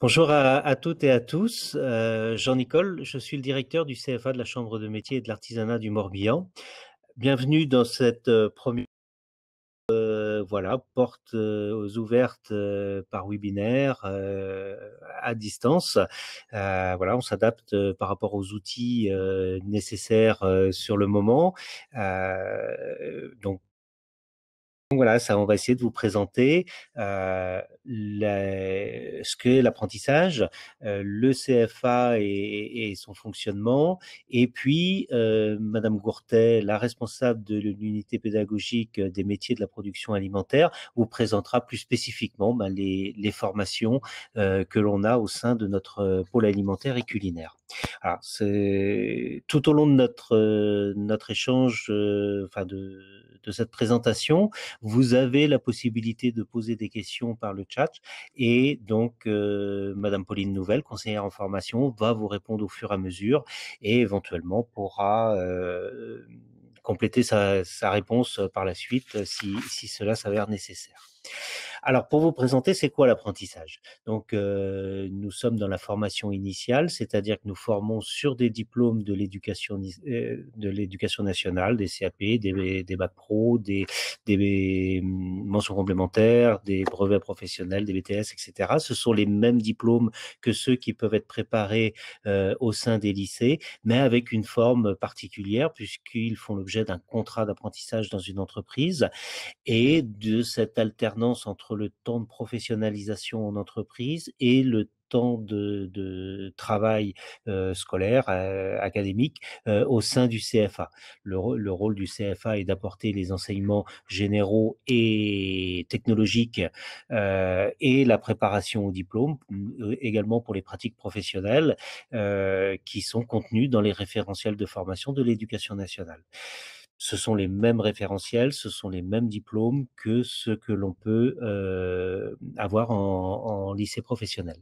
Bonjour à toutes et à tous. Jean-Nicole, je suis le directeur du CFA de la Chambre de métier et de l'artisanat du Morbihan. Bienvenue dans cette première porte ouvertes par webinaire à distance. On s'adapte par rapport aux outils nécessaires sur le moment. Donc voilà, ça, on va essayer de vous présenter ce qu'est l'apprentissage, le CFA et son fonctionnement. Et puis, Madame Gourtet, la responsable de l'unité pédagogique des métiers de la production alimentaire, vous présentera plus spécifiquement les formations que l'on a au sein de notre pôle alimentaire et culinaire. Alors, c'est tout au long de notre échange, de cette présentation, vous avez la possibilité de poser des questions par le chat et donc Madame Pauline Nouvel, conseillère en formation, va vous répondre au fur et à mesure et éventuellement pourra compléter sa réponse par la suite si cela s'avère nécessaire. Alors, pour vous présenter, c'est quoi l'apprentissage? Donc, nous sommes dans la formation initiale, c'est-à-dire que nous formons sur des diplômes de l'éducation nationale, des CAP, des bacs pro, des mentions complémentaires, des brevets professionnels, des BTS, etc. Ce sont les mêmes diplômes que ceux qui peuvent être préparés au sein des lycées, mais avec une forme particulière puisqu'ils font l'objet d'un contrat d'apprentissage dans une entreprise et de cette alternance entre le temps de professionnalisation en entreprise et le temps de travail scolaire, académique, au sein du CFA. Le rôle du CFA est d'apporter les enseignements généraux et technologiques et la préparation au diplôme, également pour les pratiques professionnelles qui sont contenues dans les référentiels de formation de l'éducation nationale. Ce sont les mêmes référentiels, ce sont les mêmes diplômes que ceux que l'on peut avoir en lycée professionnel.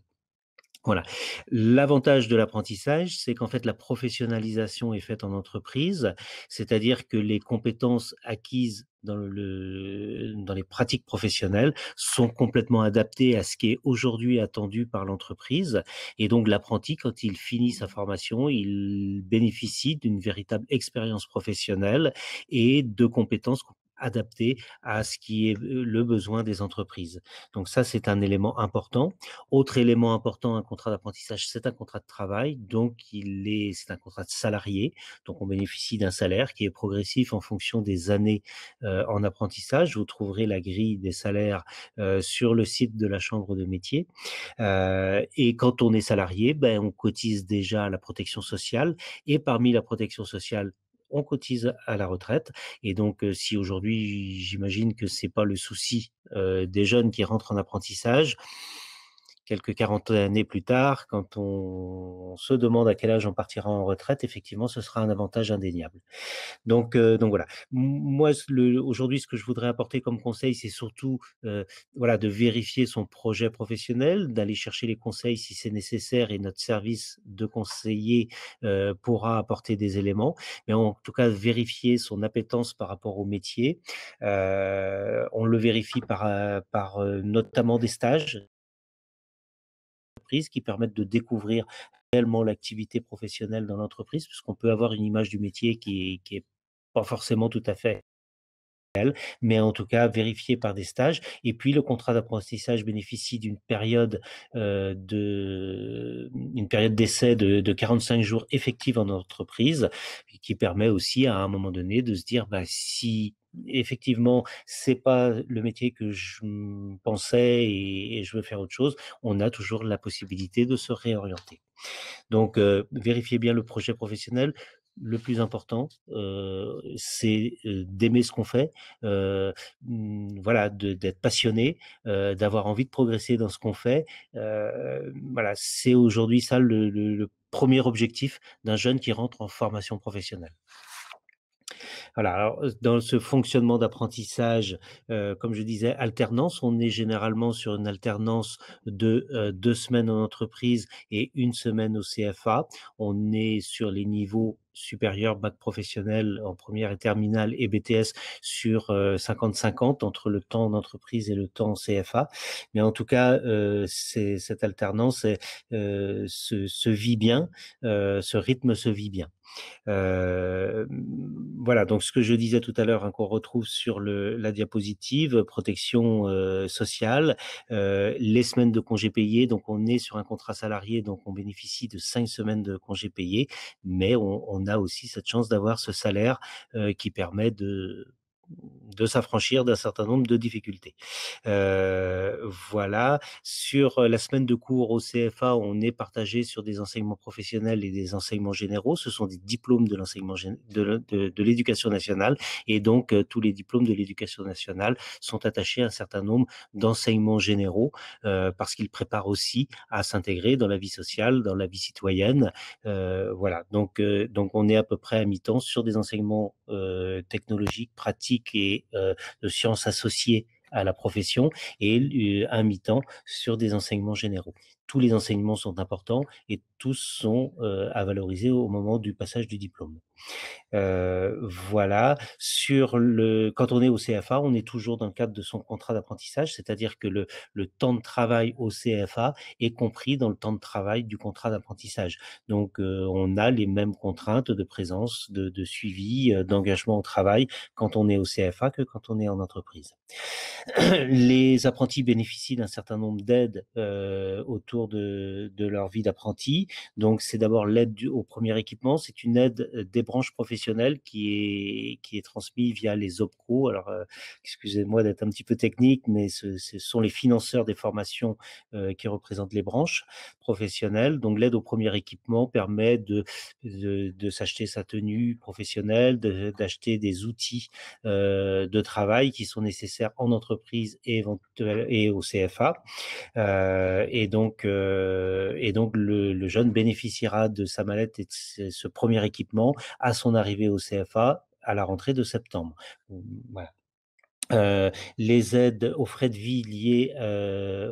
Voilà. L'avantage de l'apprentissage, c'est qu'en fait, la professionnalisation est faite en entreprise, c'est-à-dire que les compétences acquises dans les pratiques professionnelles sont complètement adaptées à ce qui est aujourd'hui attendu par l'entreprise. Et donc, l'apprenti, quand il finit sa formation, il bénéficie d'une véritable expérience professionnelle et de compétences adaptées à ce qui est le besoin des entreprises. Donc ça, c'est un élément important. Autre élément important, un contrat d'apprentissage, c'est un contrat de travail, donc c'est un contrat de salarié, donc on bénéficie d'un salaire qui est progressif en fonction des années en apprentissage. Vous trouverez la grille des salaires sur le site de la Chambre de métier. Et quand on est salarié, on cotise déjà à la protection sociale, et parmi la protection sociale, on cotise à la retraite. Et donc, si aujourd'hui, j'imagine que c'est pas le souci des jeunes qui rentrent en apprentissage, quelques 40 années plus tard, quand on se demande à quel âge on partira en retraite, effectivement, ce sera un avantage indéniable. Donc voilà. Moi, aujourd'hui, ce que je voudrais apporter comme conseil, c'est surtout de vérifier son projet professionnel, d'aller chercher les conseils si c'est nécessaire, et notre service de conseiller pourra apporter des éléments. Mais en tout cas, vérifier son appétence par rapport au métier. On le vérifie par notamment des stages qui permettent de découvrir réellement l'activité professionnelle dans l'entreprise, puisqu'on peut avoir une image du métier qui est pas forcément tout à fait réelle, mais en tout cas vérifiée par des stages. Et puis le contrat d'apprentissage bénéficie une période d'essai de 45 jours effective en entreprise, qui permet aussi à un moment donné de se dire si effectivement c'est pas le métier que je pensais et je veux faire autre chose, on a toujours la possibilité de se réorienter. Donc, vérifiez bien le projet professionnel. Le plus important, c'est d'aimer ce qu'on fait, d'être passionné, d'avoir envie de progresser dans ce qu'on fait. C'est aujourd'hui ça le premier objectif d'un jeune qui rentre en formation professionnelle. Voilà, alors dans ce fonctionnement d'apprentissage, comme je disais, alternance, on est généralement sur une alternance de 2 semaines en entreprise et 1 semaine au CFA. On est sur les niveaux supérieur, bac professionnel en première et terminale et BTS sur 50-50 entre le temps d'entreprise et le temps CFA. Mais en tout cas, cette alternance se vit bien, ce rythme se vit bien. Euh, voilà, donc ce que je disais tout à l'heure, hein, qu'on retrouve sur la diapositive, protection sociale, les semaines de congés payés, donc on est sur un contrat salarié, donc on bénéficie de 5 semaines de congés payés, mais on a aussi cette chance d'avoir ce salaire qui permet de s'affranchir d'un certain nombre de difficultés. Voilà. Sur la semaine de cours au CFA, on est partagé sur des enseignements professionnels et des enseignements généraux. Ce sont des diplômes de l'enseignement de l'éducation nationale, et donc tous les diplômes de l'éducation nationale sont attachés à un certain nombre d'enseignements généraux parce qu'ils préparent aussi à s'intégrer dans la vie sociale, dans la vie citoyenne. Voilà. Donc on est à peu près à mi-temps sur des enseignements technologiques, pratiques et de sciences associées à la profession, et un mi-temps sur des enseignements généraux. Tous les enseignements sont importants et tous sont à valoriser au moment du passage du diplôme. Voilà. Quand on est au CFA, on est toujours dans le cadre de son contrat d'apprentissage, c'est-à-dire que le temps de travail au CFA est compris dans le temps de travail du contrat d'apprentissage. Donc, on a les mêmes contraintes de présence, de suivi, d'engagement au travail quand on est au CFA que quand on est en entreprise. Les apprentis bénéficient d'un certain nombre d'aides autour de leur vie d'apprenti. Donc, c'est d'abord l'aide au premier équipement. C'est une aide des branches professionnelles qui est transmise via les OPCO. Alors, excusez-moi d'être un petit peu technique, mais ce sont les financeurs des formations qui représentent les branches professionnelles. Donc, l'aide au premier équipement permet de s'acheter sa tenue professionnelle, d'acheter des outils de travail qui sont nécessaires en entreprise et au CFA. Et donc le jeune bénéficiera de sa mallette et de ce premier équipement à son arrivée au CFA à la rentrée de septembre. Voilà. Les aides aux frais de vie liés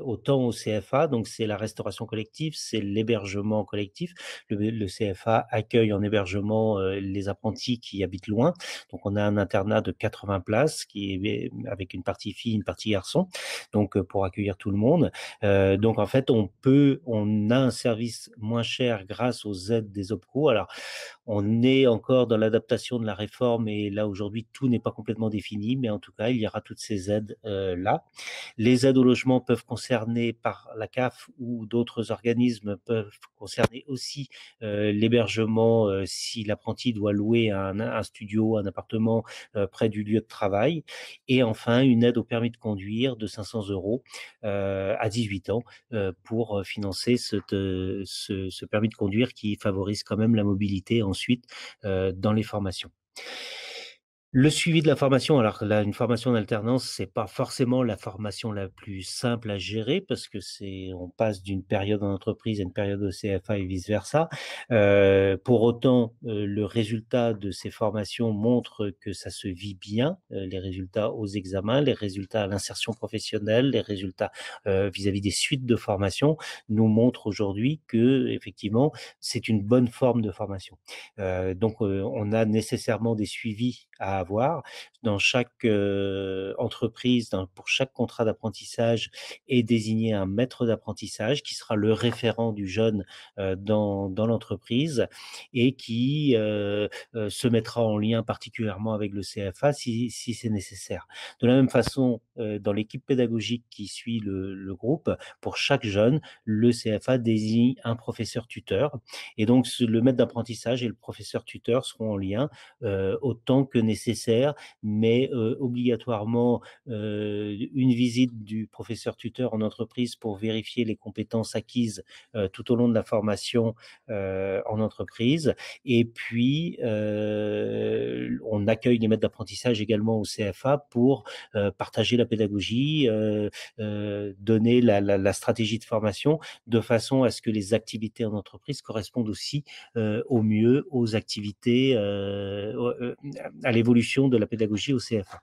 au temps au CFA, donc c'est la restauration collective, c'est l'hébergement collectif. Le CFA accueille en hébergement les apprentis qui habitent loin. Donc on a un internat de 80 places qui est avec une partie fille, une partie garçon, donc pour accueillir tout le monde. Donc en fait on a un service moins cher grâce aux aides des OPCO. Alors on est encore dans l'adaptation de la réforme et là aujourd'hui tout n'est pas complètement défini, mais en tout cas il y aura toutes ces aides là. Les aides au logement peuvent concerner par la CAF ou d'autres organismes peuvent concerner aussi l'hébergement si l'apprenti doit louer un studio, un appartement près du lieu de travail. Et enfin une aide au permis de conduire de 500 € à 18 ans pour financer ce permis de conduire qui favorise quand même la mobilité ensuite dans les formations. Le suivi de la formation, alors là, une formation d'alternance, c'est pas forcément la formation la plus simple à gérer parce que on passe d'une période en entreprise à une période au CFA et vice versa. Pour autant, le résultat de ces formations montre que ça se vit bien, les résultats aux examens, les résultats à l'insertion professionnelle, les résultats vis-à-vis des suites de formation nous montrent aujourd'hui que effectivement c'est une bonne forme de formation. Donc, on a nécessairement des suivis à avoir dans chaque entreprise, pour chaque contrat d'apprentissage est désigné un maître d'apprentissage qui sera le référent du jeune dans l'entreprise et qui se mettra en lien particulièrement avec le CFA si c'est nécessaire. De la même façon, dans l'équipe pédagogique qui suit le groupe, pour chaque jeune, le CFA désigne un professeur tuteur et donc le maître d'apprentissage et le professeur tuteur seront en lien autant que nécessaire, mais obligatoirement une visite du professeur tuteur en entreprise pour vérifier les compétences acquises tout au long de la formation en entreprise. Et puis, on accueille les maîtres d'apprentissage également au CFA pour partager la pédagogie, donner la stratégie de formation de façon à ce que les activités en entreprise correspondent aussi au mieux aux activités, à l'évolution de la pédagogie au CFA.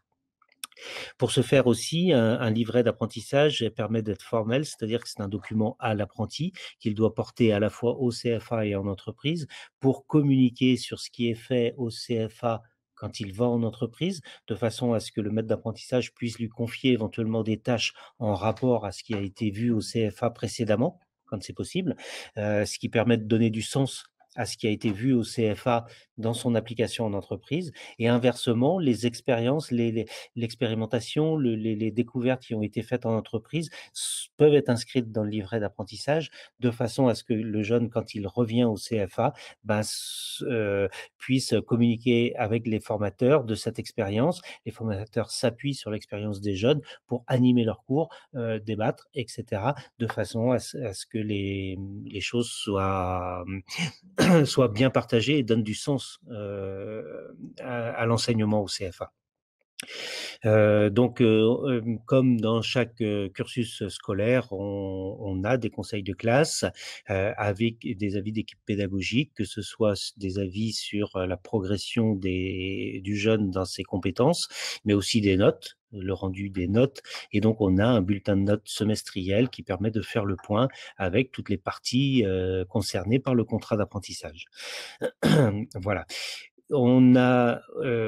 Pour ce faire aussi, un livret d'apprentissage permet d'être formel, c'est-à-dire que c'est un document à l'apprenti qu'il doit porter à la fois au CFA et en entreprise pour communiquer sur ce qui est fait au CFA quand il va en entreprise, de façon à ce que le maître d'apprentissage puisse lui confier éventuellement des tâches en rapport à ce qui a été vu au CFA précédemment, quand c'est possible, ce qui permet de donner du sens à ce qui a été vu au CFA dans son application en entreprise et inversement, les expériences, l'expérimentation, les découvertes qui ont été faites en entreprise peuvent être inscrites dans le livret d'apprentissage de façon à ce que le jeune, quand il revient au CFA, ben, puisse communiquer avec les formateurs de cette expérience. Les formateurs s'appuient sur l'expérience des jeunes pour animer leurs cours, débattre, etc., de façon à ce que les choses soient bien partagées et donnent du sens à l'enseignement au CFA. Comme dans chaque cursus scolaire, on a des conseils de classe avec des avis d'équipe pédagogique, que ce soit des avis sur la progression du jeune dans ses compétences, mais aussi des notes, le rendu des notes. Et donc, on a un bulletin de notes semestriel qui permet de faire le point avec toutes les parties concernées par le contrat d'apprentissage. Voilà. On a,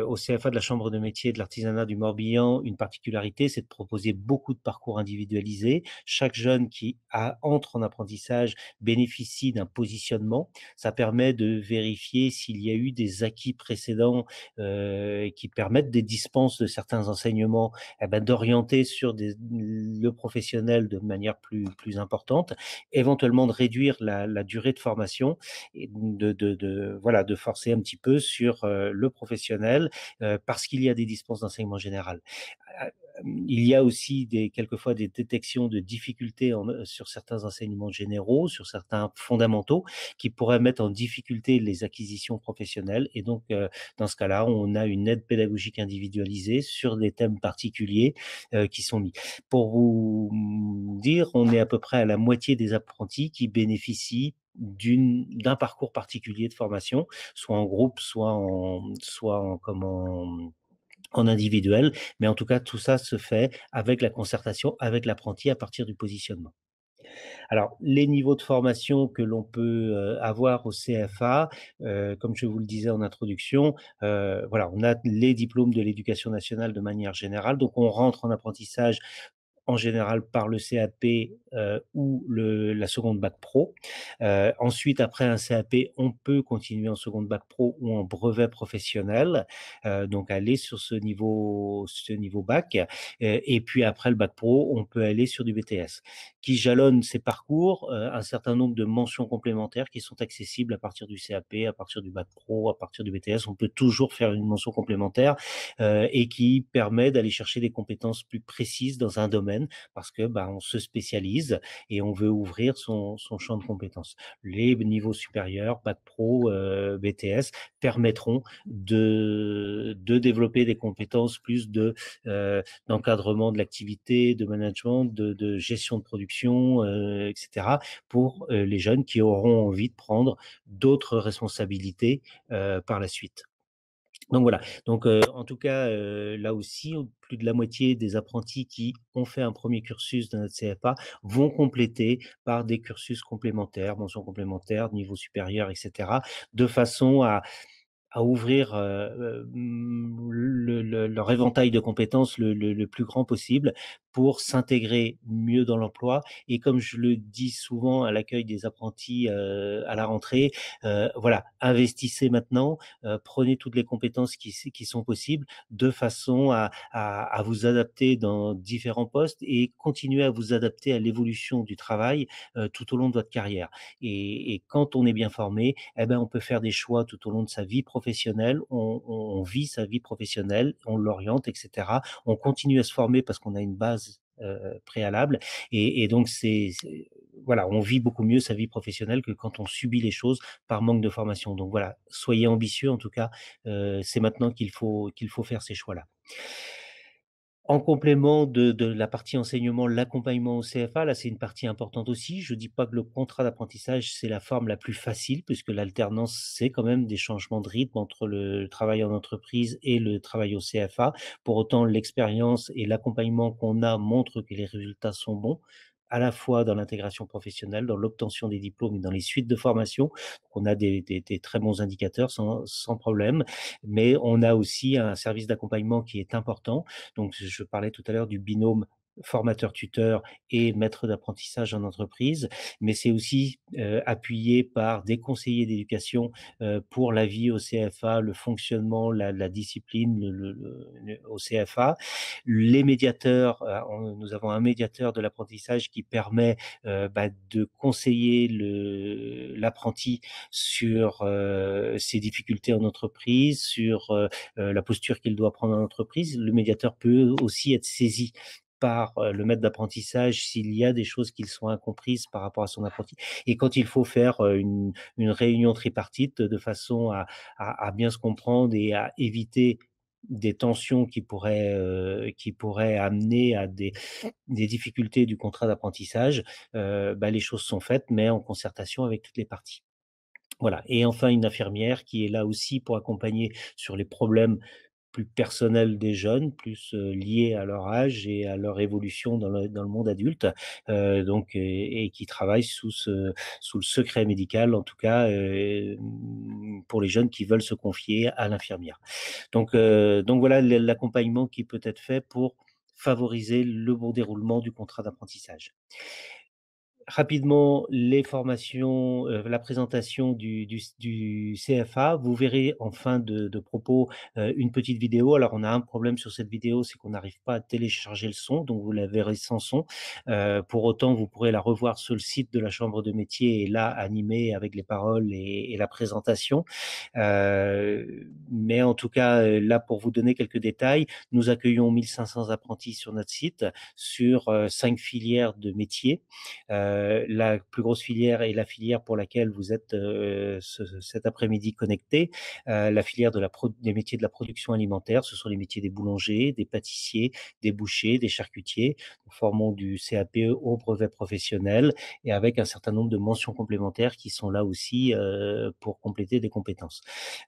au CFA de la Chambre de métiers et de l'artisanat du Morbihan, une particularité, c'est de proposer beaucoup de parcours individualisés. Chaque jeune qui entre en apprentissage bénéficie d'un positionnement. Ça permet de vérifier s'il y a eu des acquis précédents, qui permettent des dispenses de certains enseignements, eh ben, d'orienter sur le professionnel de manière plus importante, éventuellement de réduire la durée de formation et voilà, de forcer un petit peu sur le professionnel parce qu'il y a des dispenses d'enseignement général. Il y a aussi quelquefois des détections de difficultés sur certains enseignements généraux, sur certains fondamentaux, qui pourraient mettre en difficulté les acquisitions professionnelles. Et donc, dans ce cas-là, on a une aide pédagogique individualisée sur des thèmes particuliers qui sont mis. Pour vous dire, on est à peu près à la moitié des apprentis qui bénéficient d'un parcours particulier de formation, soit en groupe, en individuel, mais en tout cas, tout ça se fait avec la concertation, avec l'apprenti à partir du positionnement. Alors, les niveaux de formation que l'on peut avoir au CFA, comme je vous le disais en introduction, voilà, on a les diplômes de l'éducation nationale de manière générale, donc on rentre en apprentissage en général par le CAP ou la seconde bac pro. Ensuite, après un CAP, on peut continuer en seconde bac pro ou en brevet professionnel, donc aller sur ce niveau bac. Et puis après le bac pro, on peut aller sur du BTS, qui jalonne ces parcours, un certain nombre de mentions complémentaires qui sont accessibles à partir du CAP, à partir du bac pro, à partir du BTS. On peut toujours faire une mention complémentaire et qui permet d'aller chercher des compétences plus précises dans un domaine parce que bah, on se spécialise et on veut ouvrir son champ de compétences. Les niveaux supérieurs, bac pro, BTS, permettront de développer des compétences plus d'encadrement de l'activité, de management, de gestion de production, etc., pour les jeunes qui auront envie de prendre d'autres responsabilités par la suite. Donc voilà, donc en tout cas, là aussi, plus de la moitié des apprentis qui ont fait un premier cursus dans notre CFA vont compléter par des cursus complémentaires, mentions complémentaires, niveau supérieur et cetera, de façon à ouvrir, leur éventail de compétences le plus grand possible pour s'intégrer mieux dans l'emploi et comme je le dis souvent à l'accueil des apprentis, à la rentrée, voilà, investissez maintenant, prenez toutes les compétences qui sont possibles de façon à vous adapter dans différents postes et continuer à vous adapter à l'évolution du travail, tout au long de votre carrière et quand on est bien formé, eh ben, on peut faire des choix tout au long de sa vie professionnelle. On vit sa vie professionnelle, on l'oriente, etc. On continue à se former parce qu'on a une base préalable. Et donc, voilà, on vit beaucoup mieux sa vie professionnelle que quand on subit les choses par manque de formation. Donc voilà, soyez ambitieux en tout cas. C'est maintenant qu'il faut faire ces choix-là. En complément de la partie enseignement, l'accompagnement au CFA, là, c'est une partie importante aussi. Je dis pas que le contrat d'apprentissage, c'est la forme la plus facile, puisque l'alternance, c'est quand même des changements de rythme entre le travail en entreprise et le travail au CFA. Pour autant, l'expérience et l'accompagnement qu'on a montrent que les résultats sont bons, à la fois dans l'intégration professionnelle, dans l'obtention des diplômes et dans les suites de formation. Donc, on a des très bons indicateurs sans problème, mais on a aussi un service d'accompagnement qui est important. Donc, je parlais tout à l'heure du binôme formateur-tuteur et maître d'apprentissage en entreprise, mais c'est aussi appuyé par des conseillers d'éducation pour la vie au CFA, le fonctionnement, la discipline au CFA. Les médiateurs, nous avons un médiateur de l'apprentissage qui permet de conseiller l'apprenti sur ses difficultés en entreprise, sur la posture qu'il doit prendre en entreprise. Le médiateur peut aussi être saisi par le maître d'apprentissage s'il y a des choses qui sont incomprises par rapport à son apprenti. Et quand il faut faire une réunion tripartite de façon à bien se comprendre et à éviter des tensions qui pourraient amener à des difficultés du contrat d'apprentissage, les choses sont faites, mais en concertation avec toutes les parties. Voilà. Et enfin, une infirmière qui est là aussi pour accompagner sur les problèmes plus personnels des jeunes, plus liés à leur âge et à leur évolution dans le monde adulte, donc et qui travaille sous le secret médical, en tout cas, pour les jeunes qui veulent se confier à l'infirmière. Donc voilà l'accompagnement qui peut être fait pour favoriser le bon déroulement du contrat d'apprentissage. Rapidement, les formations, la présentation du CFA. Vous verrez en fin de propos une petite vidéo. Alors, on a un problème sur cette vidéo, c'est qu'on n'arrive pas à télécharger le son, donc vous la verrez sans son. Pour autant, vous pourrez la revoir sur le site de la Chambre de métier et là, animée avec les paroles et la présentation. Mais en tout cas, là, pour vous donner quelques détails, nous accueillons 1500 apprentis sur notre site, sur 5 filières de métiers. La plus grosse filière est la filière pour laquelle vous êtes cet après-midi connecté, la filière des métiers de la production alimentaire. Ce sont les métiers des boulangers, des pâtissiers, des bouchers, des charcutiers. Nous formons du CAPE au brevet professionnel et avec un certain nombre de mentions complémentaires qui sont là aussi pour compléter des compétences.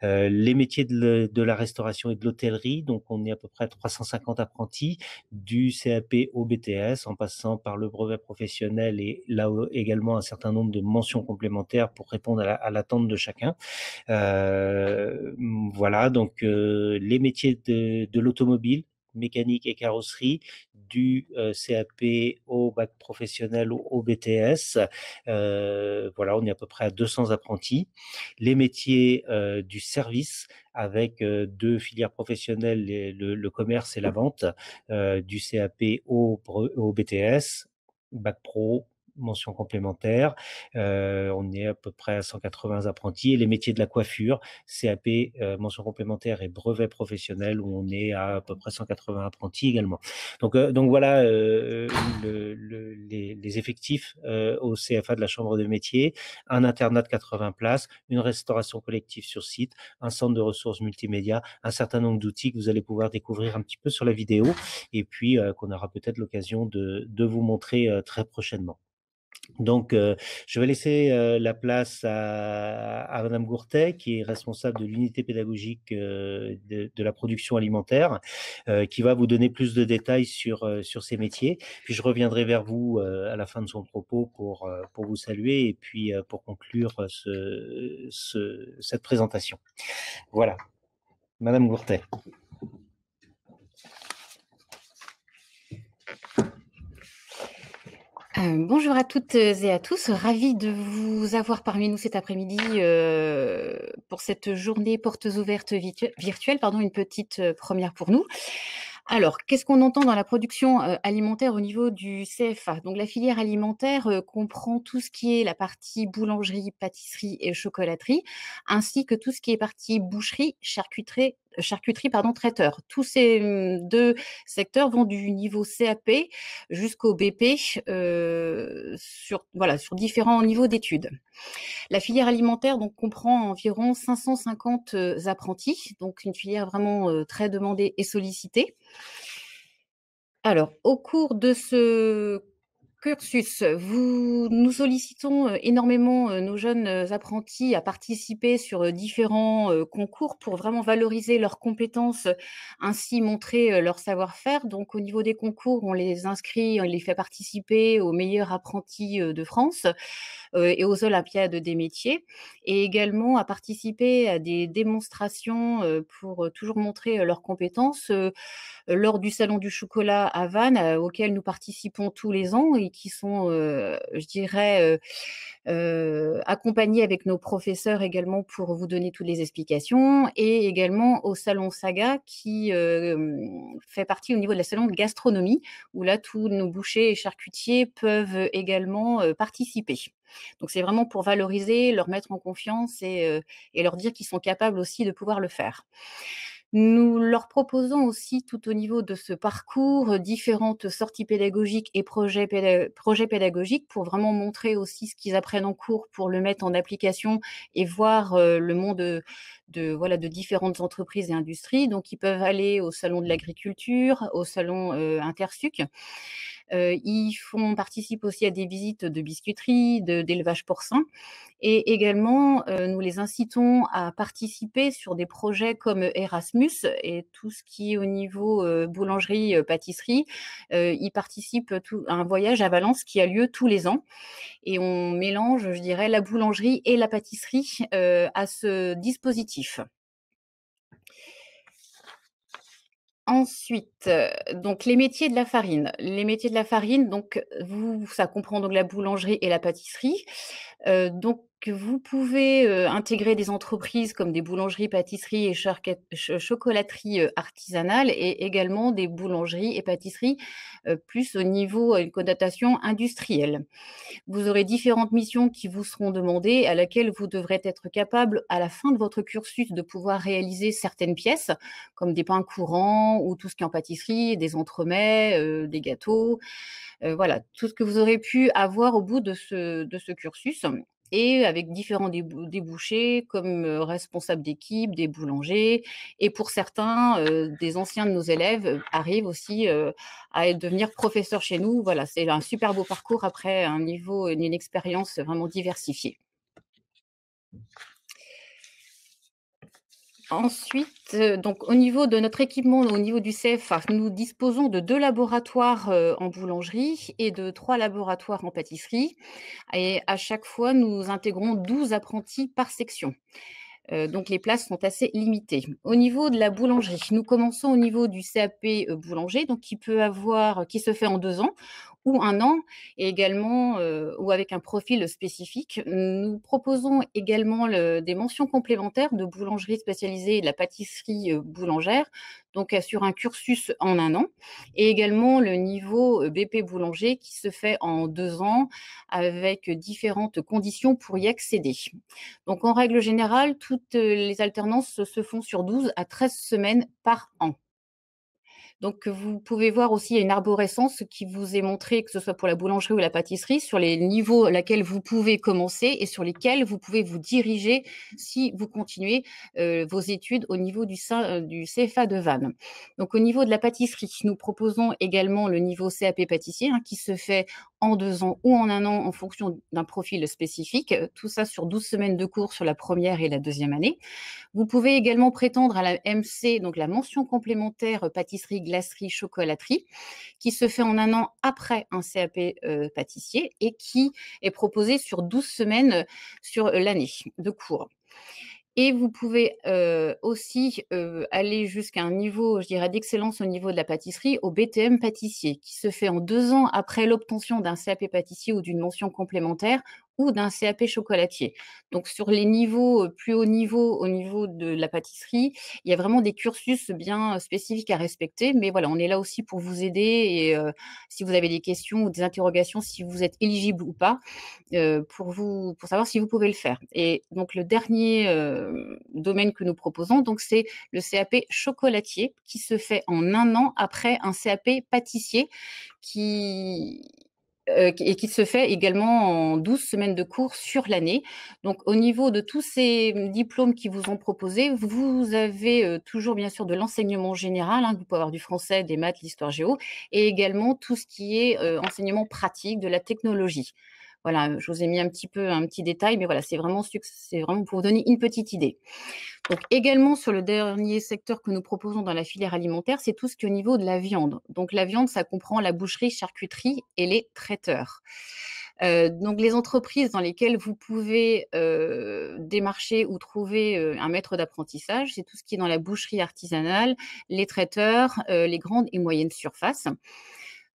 Les métiers de la restauration et de l'hôtellerie, donc on est à peu près à 350 apprentis, du CAP au BTS, en passant par le brevet professionnel et là également un certain nombre de mentions complémentaires pour répondre à l'attente de chacun. Voilà, donc les métiers de l'automobile, mécanique et carrosserie, du CAP au bac professionnel ou au BTS. Voilà, on est à peu près à 200 apprentis. Les métiers du service avec deux filières professionnelles, le commerce et la vente, du CAP au BTS, bac pro, mention complémentaire. On est à peu près à 180 apprentis. Et les métiers de la coiffure, CAP, mention complémentaire et brevet professionnel, où on est à peu près 180 apprentis également. Donc voilà les effectifs au CFA de la Chambre de métier, un internat de 80 places, une restauration collective sur site, un centre de ressources multimédia, un certain nombre d'outils que vous allez pouvoir découvrir un petit peu sur la vidéo et puis qu'on aura peut-être l'occasion de vous montrer très prochainement. Donc, je vais laisser la place à Madame Gourtet, qui est responsable de l'unité pédagogique de la production alimentaire, qui va vous donner plus de détails sur ces métiers. Puis, je reviendrai vers vous à la fin de son propos pour vous saluer et puis pour conclure cette présentation. Voilà, Madame Gourtet. Bonjour à toutes et à tous, ravie de vous avoir parmi nous cet après-midi pour cette journée portes ouvertes virtuelle, une petite première pour nous. Alors, qu'est-ce qu'on entend dans la production alimentaire au niveau du CFA? Donc, la filière alimentaire comprend tout ce qui est la partie boulangerie, pâtisserie et chocolaterie, ainsi que tout ce qui est partie boucherie, charcuterie, traiteur. Tous ces deux secteurs vont du niveau CAP jusqu'au BP sur différents niveaux d'études. La filière alimentaire donc comprend environ 550 apprentis, donc une filière vraiment très demandée et sollicitée. Alors, au cours de ce cursus, nous sollicitons, énormément, nos jeunes, apprentis à participer sur, différents, concours pour vraiment valoriser leurs compétences, ainsi montrer, leur savoir-faire. Donc au niveau des concours, on les inscrit, on les fait participer aux meilleurs apprentis, de France, et aux olympiades des métiers, et également à participer à des démonstrations, pour, toujours montrer, leurs compétences, lors du salon du chocolat à Vannes, auquel nous participons tous les ans et qui sont, je dirais, accompagnés avec nos professeurs également pour vous donner toutes les explications, et également au salon Saga qui, fait partie au niveau de la salon de gastronomie, où là tous nos bouchers et charcutiers peuvent également, participer. Donc c'est vraiment pour valoriser, leur mettre en confiance, et leur dire qu'ils sont capables aussi de pouvoir le faire. Nous leur proposons aussi, tout au niveau de ce parcours, différentes sorties pédagogiques et projets pédagogiques pour vraiment montrer aussi ce qu'ils apprennent en cours pour le mettre en application et voir, le monde, voilà, de différentes entreprises et industries. Donc ils peuvent aller au salon de l'agriculture, au salon, Intersuc. Participent aussi à des visites de biscuiteries, d'élevage porcin, et également, nous les incitons à participer sur des projets comme Erasmus et tout ce qui est au niveau, boulangerie, pâtisserie. Ils participent à un voyage à Valence qui a lieu tous les ans, et on mélange, je dirais, la boulangerie et la pâtisserie, à ce dispositif. Ensuite, donc les métiers de la farine. Les métiers de la farine, donc ça comprend donc la boulangerie et la pâtisserie. Donc vous pouvez, intégrer des entreprises comme des boulangeries, pâtisseries et chocolateries, artisanales, et également des boulangeries et pâtisseries, plus au niveau, une connotation industrielle. Vous aurez différentes missions qui vous seront demandées, à laquelle vous devrez être capable, à la fin de votre cursus, de pouvoir réaliser certaines pièces, comme des pains courants ou tout ce qui est en pâtisserie, des entremets, des gâteaux, voilà, tout ce que vous aurez pu avoir au bout de ce cursus, et avec différents débouchés comme, responsables d'équipe, des boulangers, et pour certains, des anciens de nos élèves, arrivent aussi, devenir professeurs chez nous. Voilà, c'est un super beau parcours après un niveau, une expérience vraiment diversifiée. Ensuite, donc au niveau de notre équipement, au niveau du CFA, nous disposons de 2 laboratoires, en boulangerie et de 3 laboratoires en pâtisserie, et à chaque fois, nous intégrons 12 apprentis par section. Donc les places sont assez limitées. Au niveau de la boulangerie, nous commençons au niveau du CAP, boulanger, donc qui se fait en 2 ans ou 1 an, et également, ou avec un profil spécifique. Nous proposons également des mentions complémentaires de boulangerie spécialisée et de la pâtisserie, boulangère, donc sur un cursus en 1 an, et également le niveau, BP boulanger qui se fait en 2 ans avec différentes conditions pour y accéder. Donc en règle générale, toutes, les alternances se font sur 12 à 13 semaines par an. Donc, vous pouvez voir aussi, il y a une arborescence qui vous est montrée, que ce soit pour la boulangerie ou la pâtisserie, sur les niveaux laquelle vous pouvez commencer et sur lesquels vous pouvez vous diriger si vous continuez, vos études au niveau du CFA de Vannes. Donc au niveau de la pâtisserie, nous proposons également le niveau CAP pâtissier, hein, qui se fait en 2 ans ou en 1 an en fonction d'un profil spécifique, tout ça sur 12 semaines de cours sur la première et la deuxième année. Vous pouvez également prétendre à la MC, donc la mention complémentaire pâtisserie, glacerie, chocolaterie, qui se fait en 1 an après un CAP, pâtissier, et qui est proposée sur 12 semaines, sur l'année de cours. Et vous pouvez, aussi, aller jusqu'à un niveau, je dirais, d'excellence au niveau de la pâtisserie, au BTM pâtissier, qui se fait en 2 ans après l'obtention d'un CAP pâtissier ou d'une mention complémentaire, ou d'un CAP chocolatier. Donc sur les niveaux, plus haut niveau, au niveau de la pâtisserie, il y a vraiment des cursus bien, spécifiques à respecter. Mais voilà, on est là aussi pour vous aider, et si vous avez des questions ou des interrogations, si vous êtes éligible ou pas, pour savoir si vous pouvez le faire. Et donc le dernier, domaine que nous proposons, donc c'est le CAP chocolatier, qui se fait en 1 an après un CAP pâtissier, qui et qui se fait également en 12 semaines de cours sur l'année. Donc, au niveau de tous ces diplômes qui vous ont proposés, vous avez toujours, bien sûr, de l'enseignement général. Hein, vous pouvez avoir du français, des maths, l'histoire géo, et également tout ce qui est enseignement pratique, de la technologie. Voilà, je vous ai mis un petit détail, mais voilà, c'est vraiment pour vous donner une petite idée. Donc, également, sur le dernier secteur que nous proposons dans la filière alimentaire, c'est tout ce qui est au niveau de la viande. Donc, la viande, ça comprend la boucherie, charcuterie et les traiteurs. Donc, les entreprises dans lesquelles vous pouvez démarcher ou trouver un maître d'apprentissage, c'est tout ce qui est dans la boucherie artisanale, les traiteurs, les grandes et moyennes surfaces.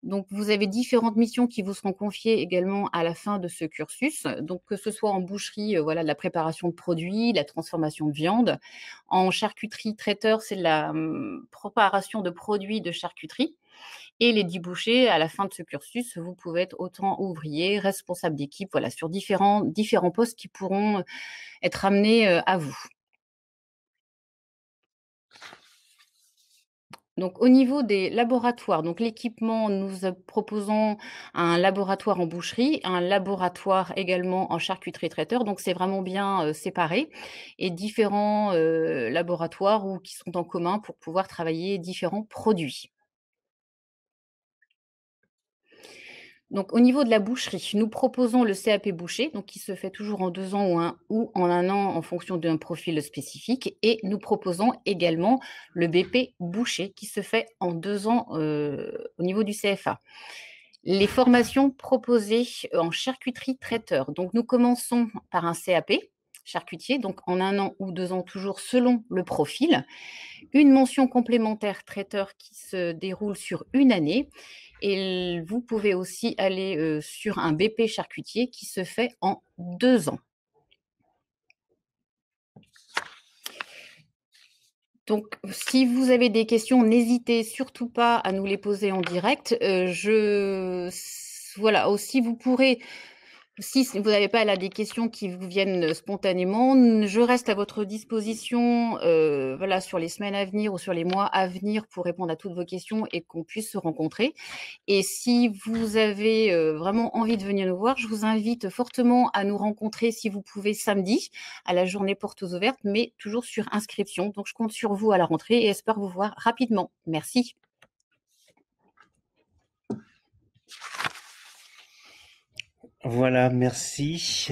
Donc, vous avez différentes missions qui vous seront confiées également à la fin de ce cursus. Donc, que ce soit en boucherie, voilà, la préparation de produits, la transformation de viande. En charcuterie traiteur, c'est la préparation de produits de charcuterie. Et les 10 bouchées, à la fin de ce cursus, vous pouvez être autant ouvrier, responsable d'équipe, voilà, sur différents postes qui pourront être amenés à vous. Donc, au niveau des laboratoires, donc l'équipement, nous proposons un laboratoire en boucherie, un laboratoire également en charcuterie traiteur. Donc, c'est vraiment bien séparé et différents laboratoires qui sont en commun pour pouvoir travailler différents produits. Donc, au niveau de la boucherie, nous proposons le CAP boucher, donc qui se fait toujours en 2 ans ou en 1 an en fonction d'un profil spécifique. Et nous proposons également le BP boucher qui se fait en 2 ans au niveau du CFA. Les formations proposées en charcuterie traiteur. Donc, nous commençons par un CAP charcutier, donc en 1 an ou 2 ans, toujours selon le profil. Une mention complémentaire traiteur qui se déroule sur une année. Et vous pouvez aussi aller sur un BP charcutier qui se fait en 2 ans. Donc, si vous avez des questions, n'hésitez surtout pas à nous les poser en direct. Voilà, aussi vous pourrez, si vous n'avez pas là des questions qui vous viennent spontanément, je reste à votre disposition, voilà, sur les semaines à venir ou sur les mois à venir pour répondre à toutes vos questions et qu'on puisse se rencontrer. Et si vous avez vraiment envie de venir nous voir, je vous invite fortement à nous rencontrer si vous pouvez samedi à la journée portes ouvertes, mais toujours sur inscription. Donc, je compte sur vous à la rentrée et espère vous voir rapidement. Merci. Voilà, merci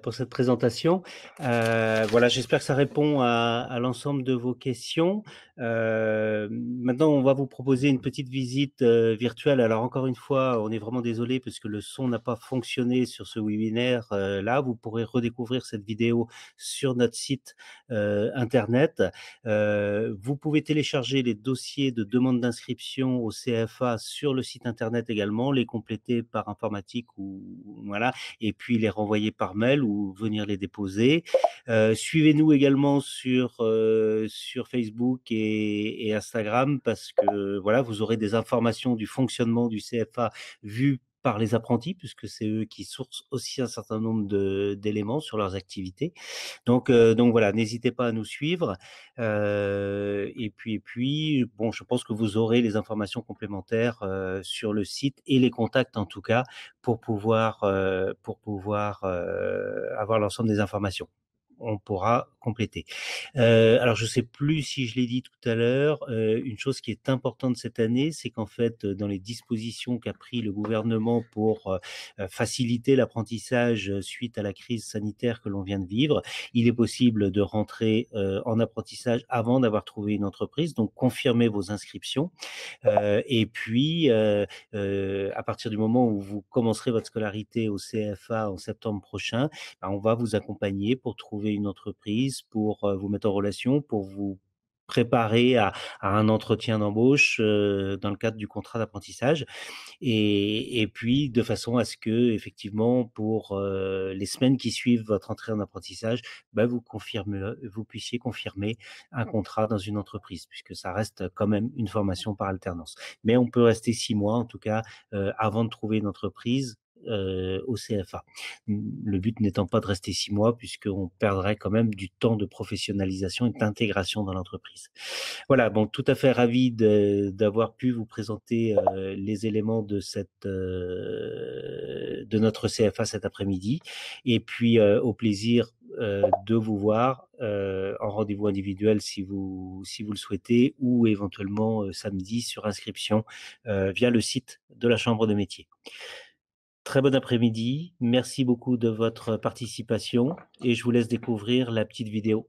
pour cette présentation. Voilà, j'espère que ça répond à l'ensemble de vos questions. Maintenant, on va vous proposer une petite visite virtuelle. Alors, encore une fois, on est vraiment désolé parce que le son n'a pas fonctionné sur ce webinaire. Là, vous pourrez redécouvrir cette vidéo sur notre site internet. Vous pouvez télécharger les dossiers de demande d'inscription au CFA sur le site internet également, les compléter par informatique ou voilà, et puis les renvoyer par mail ou venir les déposer. Suivez-nous également sur Facebook et Instagram parce que voilà, vous aurez des informations du fonctionnement du CFA vues par les apprentis, puisque c'est eux qui sourcent aussi un certain nombre d'éléments sur leurs activités. Donc voilà, n'hésitez pas à nous suivre. Et puis, bon, je pense que vous aurez les informations complémentaires sur le site et les contacts en tout cas pour pouvoir avoir l'ensemble des informations. On pourra compléter. Alors, je ne sais plus si je l'ai dit tout à l'heure, une chose qui est importante cette année, c'est qu'en fait, dans les dispositions qu'a pris le gouvernement pour faciliter l'apprentissage suite à la crise sanitaire que l'on vient de vivre, il est possible de rentrer en apprentissage avant d'avoir trouvé une entreprise, donc confirmez vos inscriptions. Et puis, à partir du moment où vous commencerez votre scolarité au CFA en septembre prochain, ben, on va vous accompagner pour trouver une entreprise, pour vous mettre en relation, pour vous préparer à un entretien d'embauche dans le cadre du contrat d'apprentissage. Et puis de façon à ce que effectivement pour les semaines qui suivent votre entrée en apprentissage, bah, vous puissiez confirmer un contrat dans une entreprise, puisque ça reste quand même une formation par alternance. Mais on peut rester 6 mois en tout cas avant de trouver une entreprise au CFA. Le but n'étant pas de rester 6 mois puisqu'on perdrait quand même du temps de professionnalisation et d'intégration dans l'entreprise. Voilà, bon, tout à fait ravi d'avoir pu vous présenter les éléments de de notre CFA cet après-midi et puis au plaisir de vous voir en rendez-vous individuel si vous le souhaitez ou éventuellement samedi sur inscription via le site de la Chambre de métiers. Très bon après-midi, merci beaucoup de votre participation et je vous laisse découvrir la petite vidéo.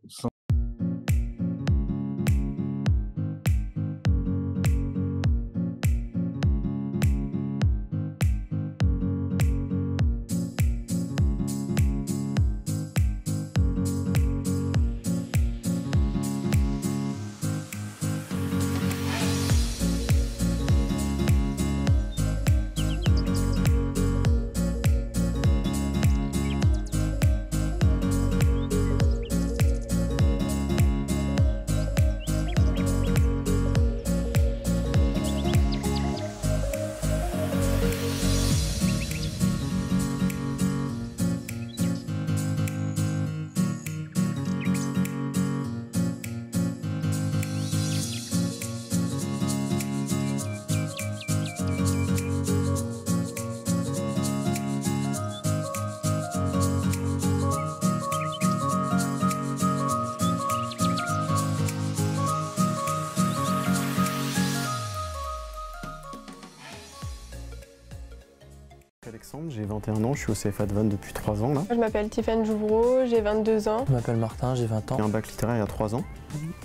Alexandre, j'ai 21 ans, je suis au CFA de Vannes depuis 3 ans là. Je m'appelle Tiffany Jouvreau, j'ai 22 ans. Je m'appelle Martin, j'ai 20 ans. J'ai un bac littéraire il y a 3 ans.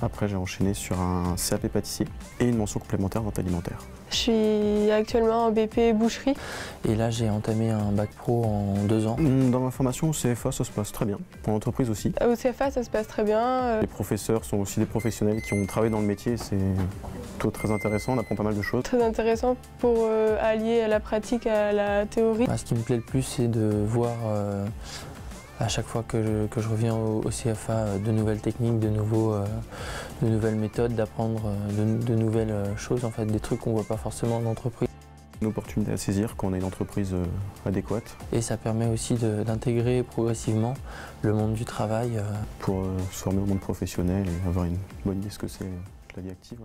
Après j'ai enchaîné sur un CAP pâtissier et une mention complémentaire vente alimentaire. Je suis actuellement en BP boucherie. Et là j'ai entamé un bac pro en 2 ans. Dans ma formation au CFA ça se passe très bien, pour l'entreprise aussi. Au CFA ça se passe très bien. Les professeurs sont aussi des professionnels qui ont travaillé dans le métier, c'est plutôt très intéressant, on apprend pas mal de choses. Très intéressant pour allier la pratique à la théorie. Ce qui me plaît le plus c'est de voir à chaque fois que je reviens au CFA de nouvelles techniques, de nouvelles méthodes, d'apprendre de nouvelles choses, en fait, des trucs qu'on ne voit pas forcément en entreprise. Une opportunité à saisir quand on a une entreprise adéquate. Et ça permet aussi d'intégrer progressivement le monde du travail. Pour se former au monde professionnel et avoir une bonne idée de ce que c'est la vie active.